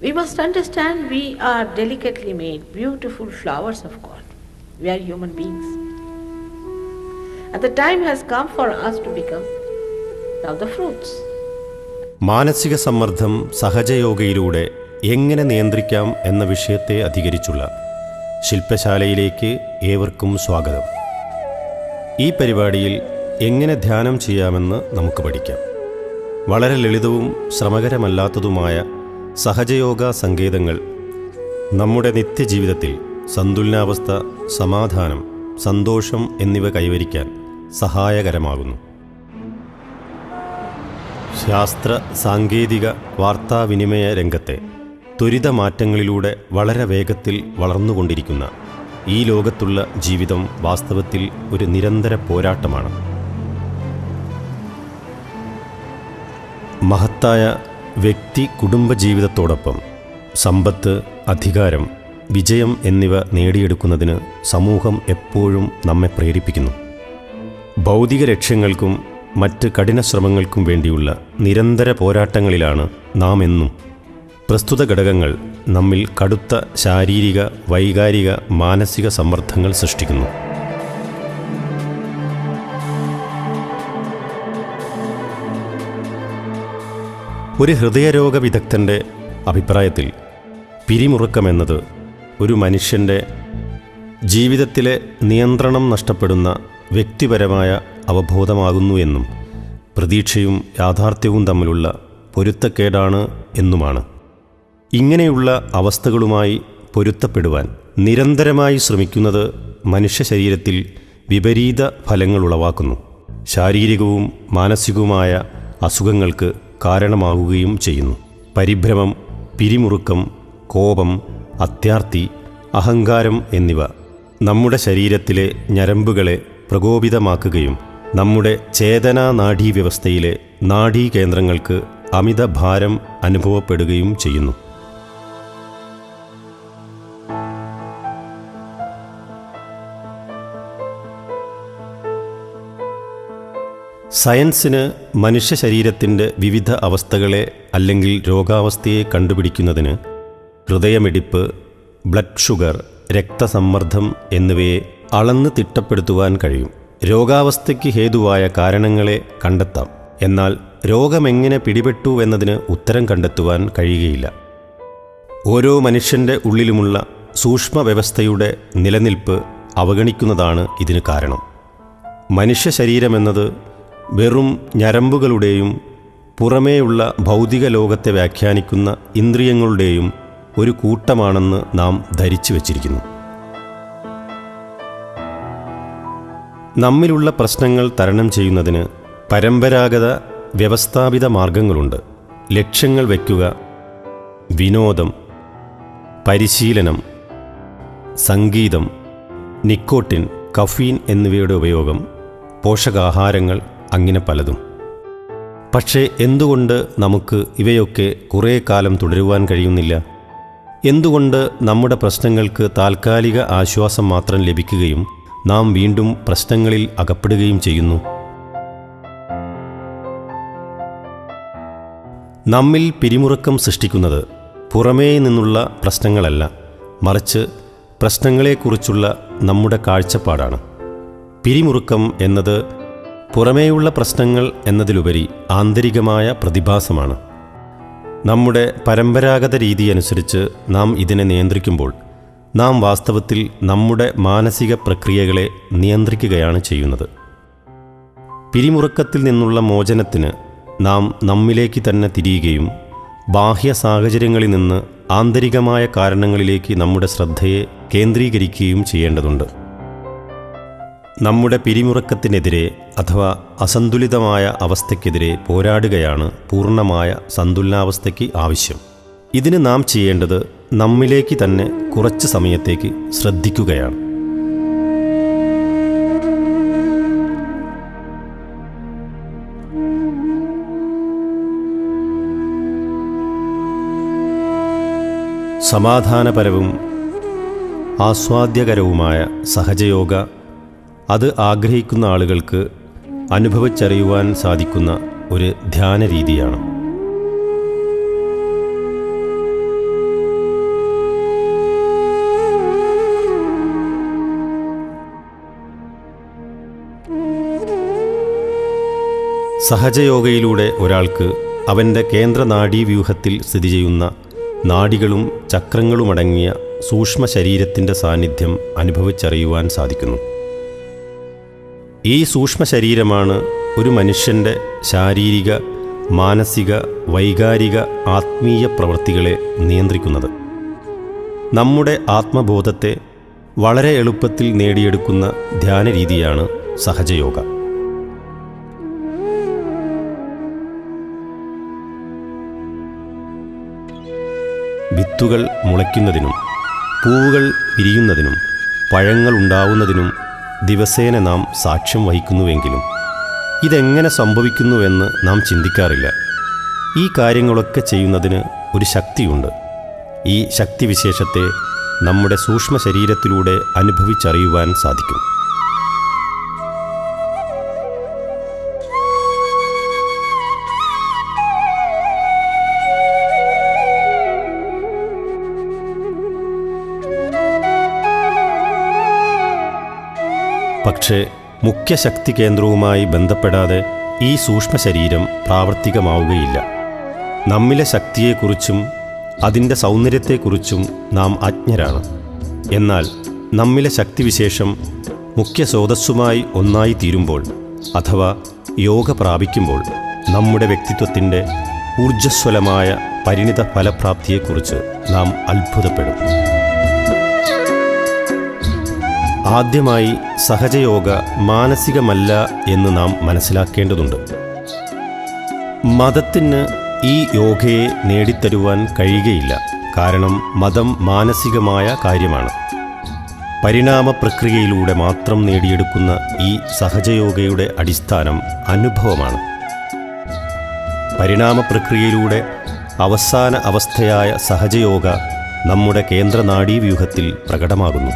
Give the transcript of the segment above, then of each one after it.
We must understand we are delicately made, beautiful flowers of God. We are human beings. And the time has come for us to become now the fruits. മാനസിക സമ്മർദ്ദം സഹജയോഗയിലൂടെ എങ്ങനെ നിയന്ത്രിക്കാം എന്ന വിഷയത്തെ അധികരിച്ചുള്ള ശില്പശാലയിലേക്ക് ഏവർക്കും സ്വാഗതം. ഈ പരിപാടിയിൽ എങ്ങനെ ധ്യാനം ചെയ്യാമെന്ന് നമുക്ക് പഠിക്കാം. വളരെ ലളിതവും ശ്രമകരമല്ലാത്തതുമായ സഹജയോഗ സങ്കേതങ്ങൾ നമ്മുടെ നിത്യജീവിതത്തിൽ സന്തുലനാവസ്ഥ, സമാധാനം, സന്തോഷം എന്നിവ കൈവരിക്കാൻ സഹായകരമാകുന്നു. ശാസ്ത്ര, സാങ്കേതിക, വാർത്താവിനിമയ രംഗത്തെ ത്വരിത മാറ്റങ്ങളിലൂടെ വളരെ വേഗത്തിൽ വളർന്നുകൊണ്ടിരിക്കുന്ന ഈ ലോകത്തുള്ള ജീവിതം വാസ്തവത്തിൽ ഒരു നിരന്തര പോരാട്ടമാണ്. മഹത്തായ വ്യക്തി കുടുംബജീവിതത്തോടൊപ്പം സമ്പത്ത്, അധികാരം, വിജയം എന്നിവ നേടിയെടുക്കുന്നതിന് സമൂഹം എപ്പോഴും നമ്മെ പ്രേരിപ്പിക്കുന്നു. ഭൗതിക ലക്ഷ്യങ്ങൾക്കും മറ്റ് കഠിന ശ്രമങ്ങൾക്കും വേണ്ടിയുള്ള നിരന്തര പോരാട്ടങ്ങളിലാണ് നാം എന്നും. പ്രസ്തുത ഘടകങ്ങൾ നമ്മിൽ കടുത്ത ശാരീരിക, വൈകാരിക, മാനസിക സമ്മർദ്ദങ്ങൾ സൃഷ്ടിക്കുന്നു. ഒരു ഹൃദയരോഗ വിദഗ്ധൻ്റെ അഭിപ്രായത്തിൽ പിരിമുറുക്കമെന്നത് ഒരു മനുഷ്യൻ്റെ ജീവിതത്തിലെ നിയന്ത്രണം നഷ്ടപ്പെടുന്ന വ്യക്തിപരമായ അവബോധമാകുന്നു എന്നും പ്രതീക്ഷയും യാഥാർത്ഥ്യവും തമ്മിലുള്ള പൊരുത്തക്കേടാണ് എന്നുമാണ്. ഇങ്ങനെയുള്ള അവസ്ഥകളുമായി പൊരുത്തപ്പെടുവാൻ നിരന്തരമായി ശ്രമിക്കുന്നത് മനുഷ്യ ശരീരത്തിൽ വിപരീത ഫലങ്ങൾ ഉളവാക്കുന്നു. ശാരീരികവും മാനസികവുമായ അസുഖങ്ങൾക്ക് കാരണമാകുകയും ചെയ്യുന്നു. പരിഭ്രമം, പിരിമുറുക്കം, കോപം, അത്യാർത്തി, അഹങ്കാരം എന്നിവ നമ്മുടെ ശരീരത്തിലെ ഞരമ്പുകളെ പ്രകോപിതമാക്കുകയും നമ്മുടെ ചേതനാ നാഡീവ്യവസ്ഥയിലെ നാഡീകേന്ദ്രങ്ങൾക്ക് അമിത ഭാരം അനുഭവപ്പെടുകയും ചെയ്യുന്നു. സയൻസിന് മനുഷ്യ ശരീരത്തിൻ്റെ വിവിധ അവസ്ഥകളെ അല്ലെങ്കിൽ രോഗാവസ്ഥയെ കണ്ടുപിടിക്കുന്നതിന് ഹൃദയമിടിപ്പ്, ബ്ലഡ് ഷുഗർ, രക്തസമ്മർദ്ദം എന്നിവയെ അളന്ന് തിട്ടപ്പെടുത്തുവാൻ കഴിയും. രോഗാവസ്ഥയ്ക്ക് ഹേതുവായ കാരണങ്ങളെ കണ്ടെത്താം. എന്നാൽ രോഗമെങ്ങനെ പിടിപെട്ടു എന്നതിന് ഉത്തരം കണ്ടെത്തുവാൻ കഴിയുകയില്ല. ഓരോ മനുഷ്യൻ്റെ ഉള്ളിലുമുള്ള സൂക്ഷ്മ വ്യവസ്ഥയുടെ നിലനിൽപ്പ് അവഗണിക്കുന്നതാണ് ഇതിന് കാരണം. മനുഷ്യ ശരീരമെന്നത് വെറും ഞരമ്പുകളുടെയും പുറമേയുള്ള ഭൗതിക ലോകത്തെ വ്യാഖ്യാനിക്കുന്ന ഇന്ദ്രിയങ്ങളുടെയും ഒരു കൂട്ടമാണെന്ന് നാം ധരിച്ചു വച്ചിരിക്കുന്നു. നമ്മിലുള്ള പ്രശ്നങ്ങൾ തരണം ചെയ്യുന്നതിന് പരമ്പരാഗത വ്യവസ്ഥാപിത മാർഗങ്ങളുണ്ട്. ലക്ഷ്യങ്ങൾ വയ്ക്കുക, വിനോദം, പരിശീലനം, സംഗീതം, നിക്കോട്ടിൻ, കഫീൻ എന്നിവയുടെ ഉപയോഗം, പോഷകാഹാരങ്ങൾ, അങ്ങനെ പലതും. പക്ഷേ എന്തുകൊണ്ട് നമുക്ക് ഇവയൊക്കെ കുറേ കാലം തുടരുവാൻ കഴിയുന്നില്ല? എന്തുകൊണ്ട് നമ്മുടെ പ്രശ്നങ്ങൾക്ക് താൽക്കാലിക ആശ്വാസം മാത്രം ലഭിക്കുകയും നാം വീണ്ടും പ്രശ്നങ്ങളിൽ അകപ്പെടുകയും ചെയ്യുന്നു? നമ്മിൽ പിരിമുറുക്കം സൃഷ്ടിക്കുന്നത് പുറമേ നിന്നുള്ള പ്രശ്നങ്ങളല്ല, മറിച്ച് പ്രശ്നങ്ങളെക്കുറിച്ചുള്ള നമ്മുടെ കാഴ്ചപ്പാടാണ്. പിരിമുറുക്കം എന്നത് പുറമേയുള്ള പ്രശ്നങ്ങൾ എന്നതിലുപരി ആന്തരികമായ പ്രതിഭാസമാണ്. നമ്മുടെ പരമ്പരാഗത രീതി അനുസരിച്ച് നാം ഇതിനെ നിയന്ത്രിക്കുമ്പോൾ നാം വാസ്തവത്തിൽ നമ്മുടെ മാനസിക പ്രക്രിയകളെ നിയന്ത്രിക്കുകയാണ് ചെയ്യുന്നത്. പിരിമുറുക്കത്തിൽ നിന്നുള്ള മോചനത്തിന് നാം നമ്മിലേക്ക് തന്നെ തിരിയുകയും ബാഹ്യ സാഹചര്യങ്ങളിൽ നിന്ന് ആന്തരികമായ കാരണങ്ങളിലേക്ക് നമ്മുടെ ശ്രദ്ധയെ കേന്ദ്രീകരിക്കുകയും ചെയ്യേണ്ടതുണ്ട്. നമ്മുടെ പിരിമുറുക്കത്തിനെതിരെ അഥവാ അസന്തുലിതമായ അവസ്ഥയ്ക്കെതിരെ പോരാടുകയാണ് പൂർണ്ണമായ സന്തുലനാവസ്ഥയ്ക്ക് ആവശ്യം. ഇതിന് നാം ചെയ്യേണ്ടത് നമ്മിലേക്ക് തന്നെ കുറച്ച് സമയത്തേക്ക് ശ്രദ്ധിക്കുകയാണ്. സമാധാനപരവും ആസ്വാദ്യകരവുമായ സഹജയോഗ അത് ആഗ്രഹിക്കുന്ന ആളുകൾക്ക് അനുഭവിച്ചറിയുവാൻ സാധിക്കുന്ന ഒരു ധ്യാന രീതിയാണ്. സഹജയോഗയിലൂടെ ഒരാൾക്ക് അവൻ്റെ കേന്ദ്ര നാഡീവ്യൂഹത്തിൽ സ്ഥിതി ചെയ്യുന്ന നാഡികളും ചക്രങ്ങളുമടങ്ങിയ സൂക്ഷ്മ ശരീരത്തിൻ്റെ സാന്നിധ്യം അനുഭവിച്ചറിയുവാൻ സാധിക്കുന്നു. ഈ സൂക്ഷ്മ ശരീരമാണ് ഒരു മനുഷ്യൻ്റെ ശാരീരിക, മാനസിക, വൈകാരിക, ആത്മീയ പ്രവൃത്തികളെ നിയന്ത്രിക്കുന്നത്. നമ്മുടെ ആത്മബോധത്തെ വളരെ എളുപ്പത്തിൽ നേടിയെടുക്കുന്ന ധ്യാനരീതിയാണ് സഹജയോഗ. വിത്തുകൾ മുളയ്ക്കുന്നതിനും പൂവുകൾ വിരിയുന്നതിനും പഴങ്ങൾ ഉണ്ടാവുന്നതിനും ദിവസേന നാം സാക്ഷ്യം വഹിക്കുന്നുവെങ്കിലും ഇതെങ്ങനെ സംഭവിക്കുന്നുവെന്ന് നാം ചിന്തിക്കാറില്ല. ഈ കാര്യങ്ങളൊക്കെ ചെയ്യുന്നതിന് ഒരു ശക്തിയുണ്ട്. ഈ ശക്തിവിശേഷത്തെ നമ്മുടെ സൂക്ഷ്മ ശരീരത്തിലൂടെ അനുഭവിച്ചറിയുവാൻ സാധിക്കും. പക്ഷേ മുഖ്യശക്തി കേന്ദ്രവുമായി ബന്ധപ്പെടാതെ ഈ സൂക്ഷ്മ ശരീരം പ്രാവർത്തികമാവുകയില്ല. നമ്മിലെ ശക്തിയെക്കുറിച്ചും അതിൻ്റെ സൗന്ദര്യത്തെക്കുറിച്ചും നാം അജ്ഞരാണ്. എന്നാൽ നമ്മിലെ ശക്തിവിശേഷം മുഖ്യ സ്രോതസ്സുമായി ഒന്നായി തീരുമ്പോൾ അഥവാ യോഗ പ്രാപിക്കുമ്പോൾ നമ്മുടെ വ്യക്തിത്വത്തിൻ്റെ ഊർജ്ജസ്വലമായ പരിണിത ഫലപ്രാപ്തിയെക്കുറിച്ച് നാം അത്ഭുതപ്പെടും. ആദ്യമായി സഹജയോഗ മാനസികമല്ല എന്ന് നാം മനസ്സിലാക്കേണ്ടതുണ്ട്. മതത്തിന് ഈ യോഗയെ നേടിത്തരുവാൻ കഴിയുകയില്ല. കാരണം മതം മാനസികമായ കാര്യമാണ്. പരിണാമ പ്രക്രിയയിലൂടെ മാത്രം നേടിയെടുക്കുന്ന ഈ സഹജയോഗയുടെ അടിസ്ഥാനം അനുഭവമാണ്. പരിണാമ പ്രക്രിയയിലൂടെ അവസാന അവസ്ഥയായ സഹജയോഗ നമ്മുടെ കേന്ദ്ര നാഡീവ്യൂഹത്തിൽ പ്രകടമാകുന്നു.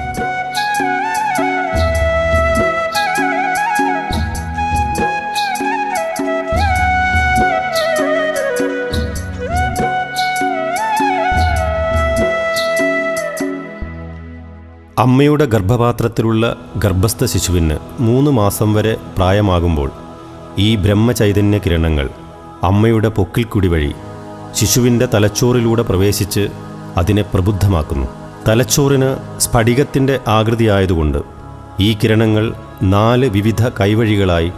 അമ്മയുടെ ഗർഭപാത്രത്തിലുള്ള ഗർഭസ്ഥ ശിശുവിന് 3 മാസം വരെ പ്രായമാകുമ്പോൾ ഈ ബ്രഹ്മചൈതന്യ കിരണങ്ങൾ അമ്മയുടെ പൊക്കിൾക്കുടി വഴി ശിശുവിൻ്റെ തലച്ചോറിലൂടെ പ്രവേശിച്ച് അതിനെ പ്രബുദ്ധമാക്കുന്നു. തലച്ചോറിന് സ്ഫടികത്തിൻ്റെ ആകൃതിയായതുകൊണ്ട് ഈ കിരണങ്ങൾ 4 വിവിധ കൈവഴികളായി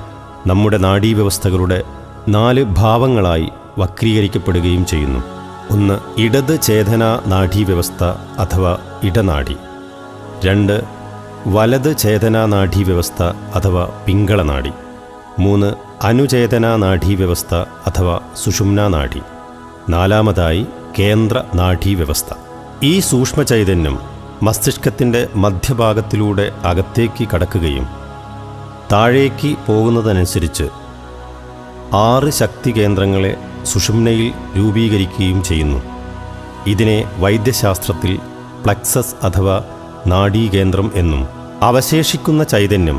നമ്മുടെ നാഡീവ്യവസ്ഥകളുടെ 4 ഭാവങ്ങളായി വക്രീകരിക്കപ്പെടുകയും ചെയ്യുന്നു. 1. ഇടത് ചേതനാ നാഡീവ്യവസ്ഥ അഥവാ ഇടനാഡി. 2. വലത് ചേതനാ നാഡീവ്യവസ്ഥ അഥവാ പിങ്കളനാഡി. 3. അനുചേതനാ നാഡീവ്യവസ്ഥ അഥവാ സുഷുമ്നാനാഡി. 4. കേന്ദ്ര നാഡീവ്യവസ്ഥ. ഈ സൂക്ഷ്മചൈതന്യം മസ്തിഷ്കത്തിൻ്റെ മധ്യഭാഗത്തിലൂടെ അകത്തേക്ക് കടക്കുകയും താഴേക്ക് പോകുന്നതനുസരിച്ച് 6 ശക്തി കേന്ദ്രങ്ങളെ സുഷുമ്നയിൽ രൂപീകരിക്കുകയും ചെയ്യുന്നു. ഇതിനെ വൈദ്യശാസ്ത്രത്തിൽ പ്ലക്സസ് അഥവാ നാഡീകേന്ദ്രം എന്നും, അവശേഷിക്കുന്ന ചൈതന്യം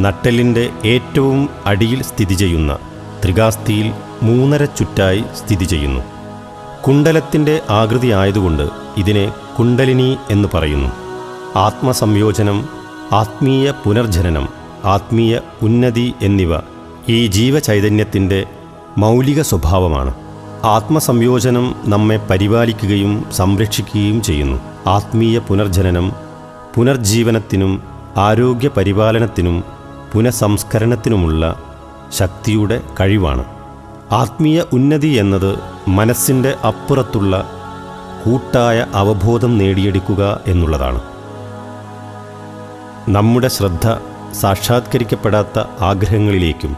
നട്ടെല്ലിൻ്റെ ഏറ്റവും അടിയിൽ സ്ഥിതി ചെയ്യുന്ന ത്രികാസ്ഥിയിൽ 3.5 ചുറ്റായി സ്ഥിതി ചെയ്യുന്നു. കുണ്ടലത്തിൻ്റെ ആകൃതി ആയതുകൊണ്ട് ഇതിനെ കുണ്ടലിനി എന്ന് പറയുന്നു. ആത്മസംയോജനം, ആത്മീയ പുനർജനനം, ആത്മീയ ഉന്നതി എന്നിവ ഈ ജീവചൈതന്യത്തിൻ്റെ മൗലിക സ്വഭാവമാണ്. ആത്മസംയോജനം നമ്മെ പരിപാലിക്കുകയും സംരക്ഷിക്കുകയും ചെയ്യുന്നു. ആത്മീയ പുനർജനനം പുനർജീവനത്തിനും ആരോഗ്യ പരിപാലനത്തിനും പുനഃസംസ്കരണത്തിനുമുള്ള ശക്തിയുടെ കഴിവാണ്. ആത്മീയ ഉന്നതി എന്നത് മനസ്സിൻ്റെ അപ്പുറത്തുള്ള കൂട്ടായ അവബോധം നേടിയെടുക്കുക എന്നുള്ളതാണ്. നമ്മുടെ ശ്രദ്ധ സാക്ഷാത്കരിക്കപ്പെടാത്ത ആഗ്രഹങ്ങളിലേക്കും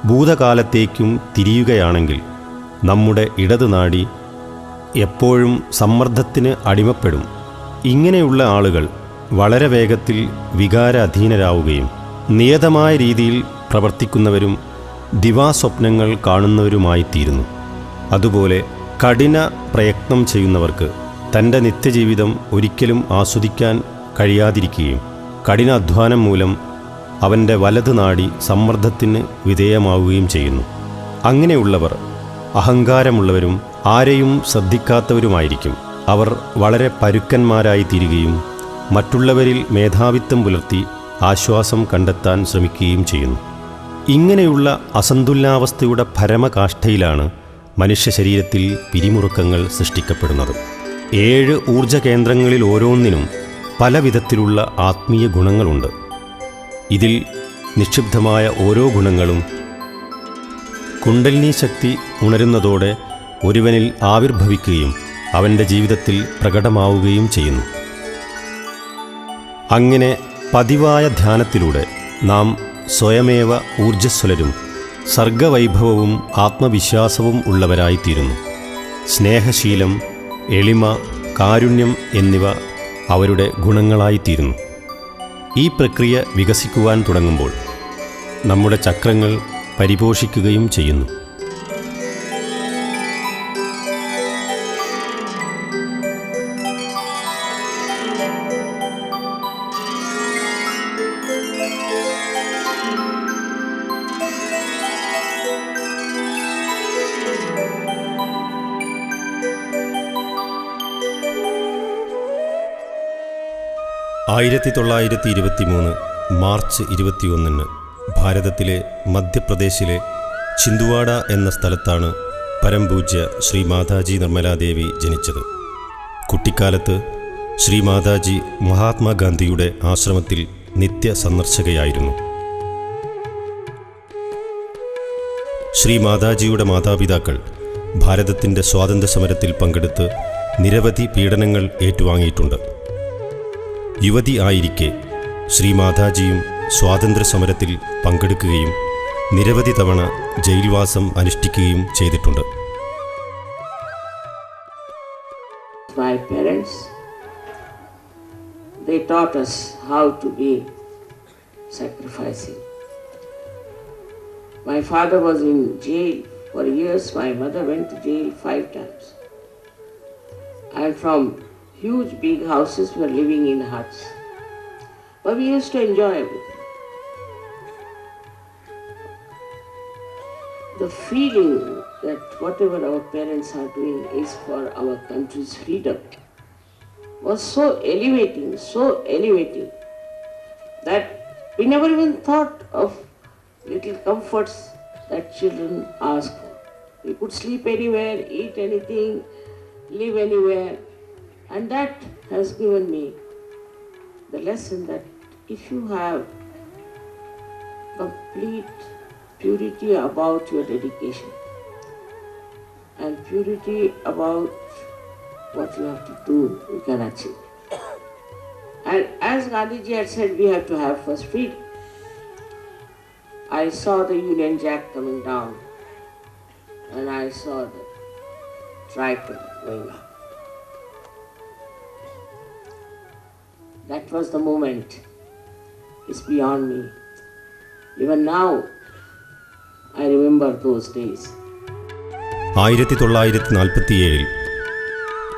ഭൂതകാലത്തേക്കും തിരിയുകയാണെങ്കിൽ നമ്മുടെ ഇടത് നാഡി എപ്പോഴും സമ്മർദ്ദത്തിന് അടിമപ്പെടും. ഇങ്ങനെയുള്ള ആളുകൾ വളരെ വേഗത്തിൽ വികാരാധീനരാവുകയും നിയതമായ രീതിയിൽ പ്രവർത്തിക്കുന്നവരും ദിവാസ്വപ്നങ്ങൾ കാണുന്നവരുമായിത്തീരുന്നു. അതുപോലെ കഠിന പ്രയത്നം ചെയ്യുന്നവർക്ക് തൻ്റെ നിത്യജീവിതം ഒരിക്കലും ആസ്വദിക്കാൻ കഴിയാതിരിക്കുകയും കഠിനാധ്വാനം മൂലം അവൻ്റെ വലത് നാഡി സമ്മർദ്ദത്തിന് വിധേയമാവുകയും ചെയ്യുന്നു. അങ്ങനെയുള്ളവർ അഹങ്കാരമുള്ളവരും ആരെയും ശ്രദ്ധിക്കാത്തവരുമായിരിക്കും. അവർ വളരെ പരുക്കന്മാരായി തീരുകയും മറ്റുള്ളവരിൽ മേധാവിത്വം പുലർത്തി ആശ്വാസം കണ്ടെത്താൻ ശ്രമിക്കുകയും ചെയ്യുന്നു. ഇങ്ങനെയുള്ള അസന്തുലനാവസ്ഥയുടെ പരമകാഷ്ഠയിലാണ് മനുഷ്യ ശരീരത്തിൽ പിരിമുറുക്കങ്ങൾ സൃഷ്ടിക്കപ്പെടുന്നത്. 7 ഊർജ കേന്ദ്രങ്ങളിൽ ഓരോന്നിനും പല വിധത്തിലുള്ള ആത്മീയ ഗുണങ്ങളുണ്ട്. ഇതിൽ നിക്ഷിപ്തമായ ഓരോ ഗുണങ്ങളും കുണ്ടലിനി ശക്തി ഉണരുന്നതോടെ ഒരുവനിൽ ആവിർഭവിക്കുകയും അവൻ്റെ ജീവിതത്തിൽ പ്രകടമാവുകയും ചെയ്യുന്നു. അങ്ങനെ പതിവായ ധ്യാനത്തിലൂടെ നാം സ്വയമേവ ഊർജ്ജസ്വലരും സർഗവൈഭവവും ആത്മവിശ്വാസവും ഉള്ളവരായിത്തീരുന്നു. സ്നേഹശീലം, എളിമ, കാരുണ്യം എന്നിവ അവരുടെ ഗുണങ്ങളായിത്തീരുന്നു. ഈ പ്രക്രിയ വികസിക്കുവാൻ തുടങ്ങുമ്പോൾ നമ്മുടെ ചക്രങ്ങൾ പരിപോഷിക്കുകയും ചെയ്യുന്നു. മാർച്ച് 21 ഭാരതത്തിലെ മധ്യപ്രദേശിലെ ചിന്തുവാഡ എന്ന സ്ഥലത്താണ് പരംപൂജ്യ ശ്രീ മാതാജി നിർമ്മലാദേവി ജനിച്ചത്. കുട്ടിക്കാലത്ത് ശ്രീ മാതാജി മഹാത്മാഗാന്ധിയുടെ ആശ്രമത്തിൽ നിത്യ സന്ദർശകയായിരുന്നു. ശ്രീ മാതാജിയുടെ മാതാപിതാക്കൾ ഭാരതത്തിൻ്റെ സ്വാതന്ത്ര്യസമരത്തിൽ പങ്കെടുത്ത് നിരവധി പീഡനങ്ങൾ ഏറ്റുവാങ്ങിയിട്ടുണ്ട്. യുവതി ആയിരിക്കെ ശ്രീ മാതാജിയും സ്വാതന്ത്ര്യസമരത്തിൽ പങ്കെടുക്കുകയും നിരവധി തവണ ജയിൽവാസം അനുഷ്ഠിക്കുകയും ചെയ്തിട്ടുണ്ട്. My parents, they taught us how to be sacrificing. My father was in jail for years. My mother went to jail 5 times. And from huge big houses we were living in huts. But we used to enjoy everything. The feeling that whatever our parents are doing is for our country's freedom was so elevating that we never even thought of little comforts that children ask for. We could sleep anywhere, eat anything, live anywhere, and that has given me the lesson that if you have complete purity about your dedication and purity about what you have to do, you can achieve. And as Gandhiji had said, we have to have first freedom. I saw the Union Jack coming down and I saw the tricolor going up. That was the moment. It's beyond me. Even now, I remember those days. 1947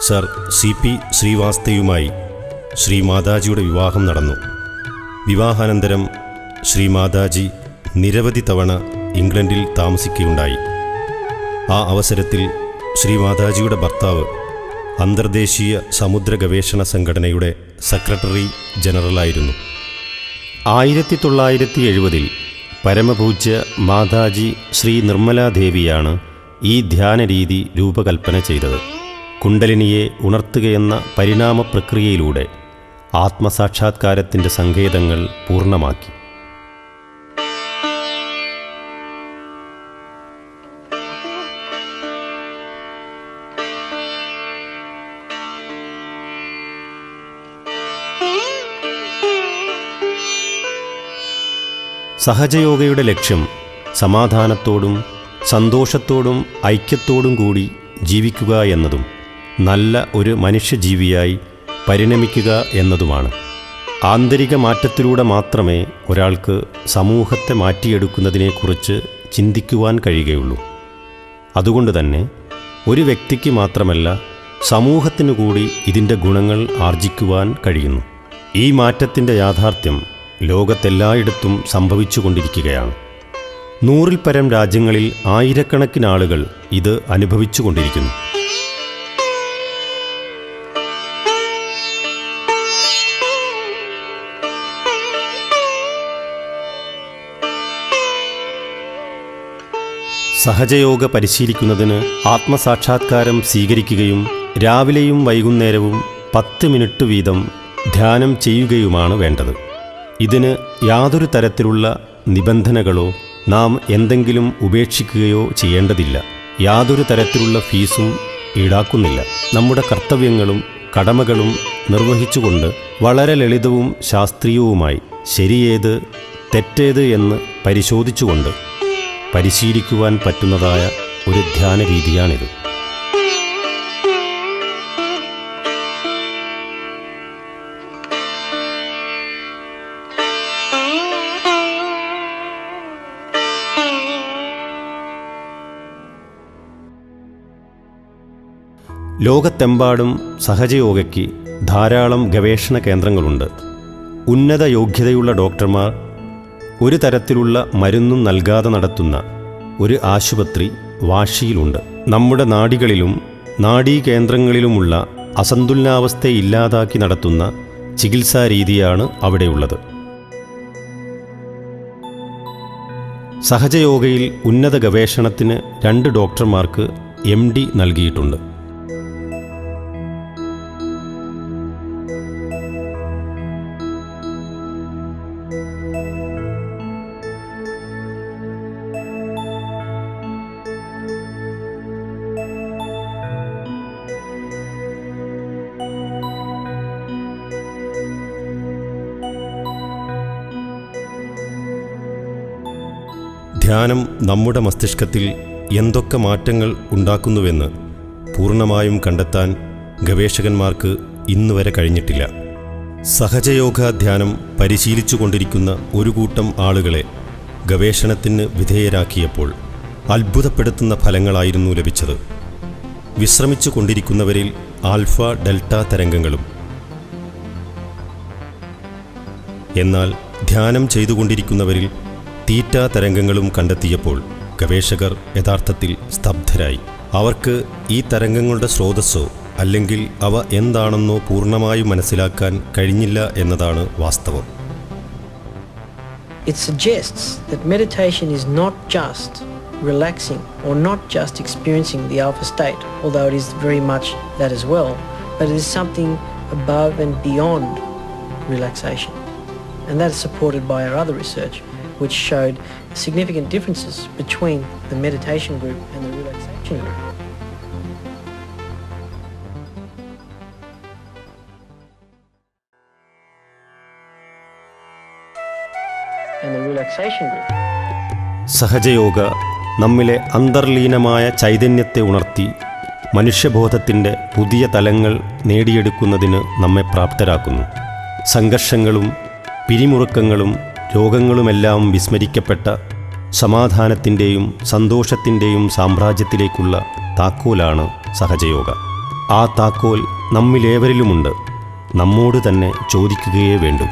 sir CP ശ്രീവാസ്തവയുമായി ശ്രീ മാതാജിയുടെ വിവാഹം നടന്നു. വിവാഹാനന്തരം ശ്രീ മാതാജി നിരവധി തവണ ഇംഗ്ലണ്ടിൽ താമസിക്കുകയുണ്ടായി. ആ അവസരത്തിൽ ശ്രീ മാതാജിയുടെ ഭർത്താവ് അന്തർദേശീയ സമുദ്ര ഗവേഷണ സംഘടനയുടെ സെക്രട്ടറി ജനറലായിരുന്നു. 1970 പരമപൂജ്യ മാതാജി ശ്രീ നിർമ്മലാദേവിയാണ് ഈ ധ്യാനരീതി രൂപകൽപ്പന ചെയ്തത്. കുണ്ടലിനിയെ ഉണർത്തുകയെന്ന പരിണാമ പ്രക്രിയയിലൂടെ ആത്മസാക്ഷാത്കാരത്തിൻ്റെ സങ്കേതങ്ങൾ പൂർണ്ണമാക്കി. സഹജയോഗയുടെ ലക്ഷ്യം സമാധാനത്തോടും സന്തോഷത്തോടും ഐക്യത്തോടും കൂടി ജീവിക്കുക എന്നതും നല്ല ഒരു മനുഷ്യജീവിയായി പരിണമിക്കുക എന്നതുമാണ്. ആന്തരിക മാറ്റത്തിലൂടെ മാത്രമേ ഒരാൾക്ക് സമൂഹത്തെ മാറ്റിയെടുക്കുന്നതിനെക്കുറിച്ച് ചിന്തിക്കുവാൻ കഴിയുകയുള്ളൂ. അതുകൊണ്ടുതന്നെ ഒരു വ്യക്തിക്ക് മാത്രമല്ല സമൂഹത്തിനു കൂടി ഇതിൻ്റെ ഗുണങ്ങൾ ആർജിക്കുവാൻ കഴിയുന്നു. ഈ മാറ്റത്തിൻ്റെ യാഥാർത്ഥ്യം ലോകത്തെല്ലായിടത്തും സംഭവിച്ചുകൊണ്ടിരിക്കുകയാണ്. 100-ൽ പരം രാജ്യങ്ങളിൽ ആയിരക്കണക്കിന് ആളുകൾ ഇത് അനുഭവിച്ചുകൊണ്ടിരിക്കുന്നു. സഹജയോഗ പരിശീലിക്കുന്നതിന് ആത്മസാക്ഷാത്കാരം സ്വീകരിക്കുകയും രാവിലെയും വൈകുന്നേരവും 10 മിനിറ്റ് വീതം ധ്യാനം ചെയ്യുകയുമാണ് വേണ്ടത്. ഇതിന് യാതൊരു തരത്തിലുള്ള നിബന്ധനകളോ നാം എന്തെങ്കിലും ഉപേക്ഷിക്കുകയോ ചെയ്യേണ്ടതില്ല. യാതൊരു തരത്തിലുള്ള ഫീസും ഈടാക്കുന്നില്ല. നമ്മുടെ കർത്തവ്യങ്ങളും കടമകളും നിർവഹിച്ചുകൊണ്ട് വളരെ ലളിതവും ശാസ്ത്രീയവുമായി ശരിയേത് തെറ്റേത് എന്ന് പരിശോധിച്ചുകൊണ്ട് പരിശീലിക്കുവാൻ പറ്റുന്നതായ ഒരു ധ്യാന രീതിയാണിത്. ലോകത്തെമ്പാടും സഹജയോഗയ്ക്ക് ധാരാളം ഗവേഷണ കേന്ദ്രങ്ങളുണ്ട്. ഉന്നത യോഗ്യതയുള്ള ഡോക്ടർമാർ ഒരു തരത്തിലുള്ള മരുന്നും നൽകാതെ നടത്തുന്ന ഒരു ആശുപത്രി വാഷിയിലുണ്ട്. നമ്മുടെ നാഡികളിലും നാഡീകേന്ദ്രങ്ങളിലുമുള്ള അസന്തുലനാവസ്ഥയെ ഇല്ലാതാക്കി നടത്തുന്ന ചികിത്സാരീതിയാണ് അവിടെയുള്ളത്. സഹജയോഗയിൽ ഉന്നത ഗവേഷണത്തിന് 2 ഡോക്ടർമാർക്ക് MD നൽകിയിട്ടുണ്ട്. ധ്യാനം നമ്മുടെ മസ്തിഷ്കത്തിൽ എന്തൊക്കെ മാറ്റങ്ങൾ ഉണ്ടാക്കുന്നുവെന്ന് പൂർണ്ണമായും കണ്ടെത്താൻ ഗവേഷകന്മാർക്ക് ഇന്നുവരെ കഴിഞ്ഞിട്ടില്ല. സഹജയോഗ ധ്യാനം പരിശീലിച്ചു കൊണ്ടിരിക്കുന്ന ഒരു കൂട്ടം ആളുകളെ ഗവേഷണത്തിന് വിധേയരാക്കിയപ്പോൾ അത്ഭുതപ്പെടുത്തുന്ന ഫലങ്ങളായിരുന്നു ലഭിച്ചത്. വിശ്രമിച്ചു കൊണ്ടിരിക്കുന്നവരിൽ ആൽഫ ഡെൽറ്റ തരംഗങ്ങളും, എന്നാൽ ധ്യാനം ചെയ്തുകൊണ്ടിരിക്കുന്നവരിൽ തീറ്റ തരംഗങ്ങളും കണ്ടെത്തിയപ്പോൾ ഗവേഷകർ യഥാർത്ഥത്തിൽ സ്തബ്ധരായി. അവർക്ക് ഈ തരംഗങ്ങളുടെ സ്രോതസ്സോ അല്ലെങ്കിൽ അവ എന്താണെന്നോ പൂർണ്ണമായും മനസ്സിലാക്കാൻ കഴിഞ്ഞില്ല എന്നതാണ് വാസ്തവം. It suggests that meditation is not just relaxing or not just experiencing the alpha state, although it is very much that as well, but it is something above and beyond relaxation. And that is supported by our other research, which showed significant differences between the meditation group and the relaxation group. And the relaxation group. സഹജയോഗ നമ്മിലെ അന്തർലീനമായ ചൈതന്യത്തെ ഉണർത്തി മനുഷ്യബോധത്തിൻ്റെ പുതിയ തലങ്ങൾ നേടിയെടുക്കുന്നതിന് നമ്മെ പ്രാപ്തരാക്കുന്നു. സംഘർഷങ്ങളും പിരിമുറുക്കങ്ങളും രോഗങ്ങളുമെല്ലാം വിസ്മരിക്കപ്പെട്ട സമാധാനത്തിൻ്റെയും സന്തോഷത്തിൻ്റെയും സാമ്രാജ്യത്തിലേക്കുള്ള താക്കോലാണ് സഹജയോഗ. ആ താക്കോൽ നമ്മിലേവരിലുമുണ്ട്. നമ്മോട് തന്നെ ചോദിക്കുകയേ വേണ്ടൂ.